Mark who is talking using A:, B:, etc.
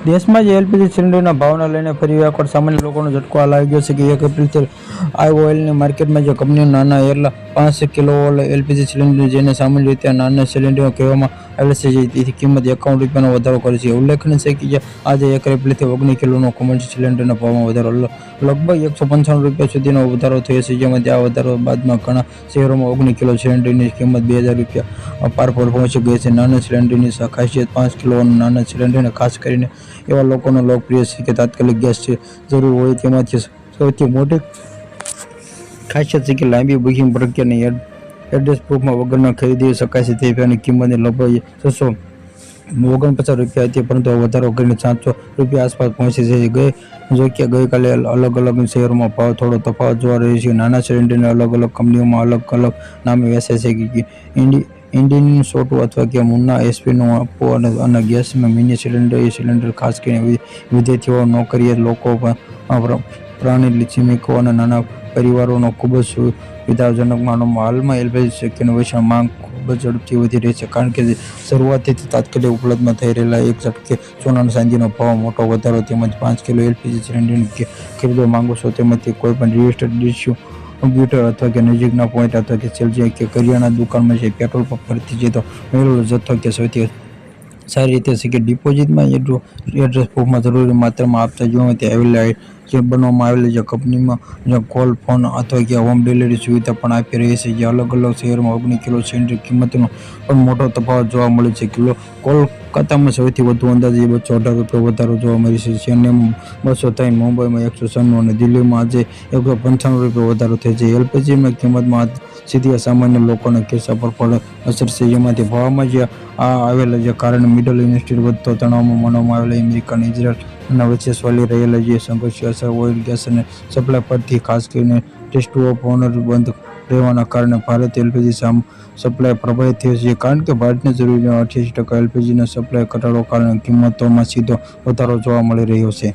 A: દેશમાં જ એલપીજી સિલિન્ડરના ભાવના લઈને ફરી એકવાર સામાન્ય લોકોનો ઝટકો લાગી ગયો છે કે 1 એપ્રિલથી ઓઇલની માર્કેટમાં જે કંપનીઓ નાના એટલા 5 કિલોવોલ્ટ એલપીજી સિલિન્ડર જેને સામાન્ય રીતે નાના સિલિન્ડર કહેવામાં આવે છે તેની કિંમત ₹51નો વધારો કરે છે. ઉલ્લેખનીય છે કે આજે 1 એપ્રિલથી 19 કિલોના કોમર્શિયલ સિલિન્ડરના ભાવમાં વધારો લગભગ ₹195 સુધીનો વધારો થયો છે. જેમાં આ વધારો બાદમાં ઘણા શહેરોમાં 19 કિલો સિલિન્ડરની કિંમત ₹2000 પાર પહોંચી ગઈ છે. નાના સિલિન્ડરની ખાસિયત 5 કિલોના નાના સિલિન્ડર ખાસ કરીને એવા લોકોને લોકપ્રિય છે કે તાત્કાલિક ગેસ જરૂર હોય. તેમાંથી સૌથી મોટી ખાસિયત છે કે લાંબી બુકિંગ પ્રક્રિયા એડ્રેસ પ્રૂફમાં વગરના ખરીદી શકાય છે. તેની કિંમત લગભગ ₹649 હતી, પરંતુ વધારો કરીને ₹700 આસપાસ પહોંચી છે. જોકે ગઈકાલે અલગ અલગ શહેરોમાં ભાવ થોડો તફાવત જોવા રહ્યો છે. નાના સિલિન્ડરને અલગ અલગ કંપનીઓમાં અલગ અલગ નામે વેચાય છે. ઇન્ડિયન સોટુ અથવા કે મુન્ના એસપીનું આપવું અને ગેસમાં મિની સિલિન્ડર ખાસ કરીને વિદ્યાર્થીઓ, નોકરીયાત લોકો, પ્રાણી શ્રમિકો અને નાના પરિવારોનો ખૂબ જ સુવિધાજનક માનવામાં. હાલમાં એલપીજી કન્વેન્શનની માંગ ખૂબ જ ઝડપથી વધી રહી છે, કારણ કે શરૂઆતથી તાત્કાલિક ઉપલબ્ધમાં થઈ રહેલા એક ઝટકે સોનાના ચાંદીના ભાવમાં મોટો વધારો તેમજ 5 કિલો એલપીજી સિલિન્ડર ખરીદવા માંગો છો તેમાંથી કોઈપણ રજિસ્ટર્ડ ડિસ્ટ્રીબ્યુટર અથવા કે નજીકના પોઈન્ટ અથવા કે સેલ્સ કે કરિયાણા દુકાનમાં છે પેટ્રોલ પંપ પરથી જે તો મેળવેલો જથ્થો કે સૌથી સારી રીતે છે કે ડિપોઝિટમાં એડ્રેસ પ્રૂફમાં જરૂરી માત્રામાં આપતા જોવામાં તે આવેલા જે બનાવવામાં આવેલી જે કંપનીમાં કોલ, ફોન અથવા કે હોમ ડિલિવરી સુવિધા પણ આપી રહી છે. જે અલગ અલગ શહેરોમાં 19 કિલો સિલિન્ડર કિંમતનો પણ મોટો તફાવત જોવા મળે છે. કોલકાતામાં સૌથી વધુ અંદાજે ₹218 વધારો જોવા મળે છે. ચેન્નઈમાં ₹203, મુંબઈમાં ₹196 અને દિલ્હીમાં આજે ₹195 વધારો થયો છે. એલપીજીની કિંમતમાં સીધી સામાન્ય લોકોના ખિસ્સા પર પણ અસર છે. જેમાંથી ભાવમાં જે આવેલા જે કારણે મિડલ ઇસ્ટથી વધતો તણાવમાં માનવામાં આવેલા અમેરિકા અને ઇઝરાયલ વચ્ચે ચાલી રહેલા જે સંઘર્ષની અસર ઓઇલ, ગેસ અને સપ્લાય પર થઈ. ખાસ કરીને સ્ટેટ ઓફ હોર્મુઝ બંધ રહેવાના કારણે ભારત એલપીજી સપ્લાય પ્રભાવિત થયો છે, કારણ કે ભારતને જરૂરી 88% એલપીજીના સપ્લાય ઘટાડવાના કારણે કિંમતોમાં સીધો વધારો જોવા મળી રહ્યો છે.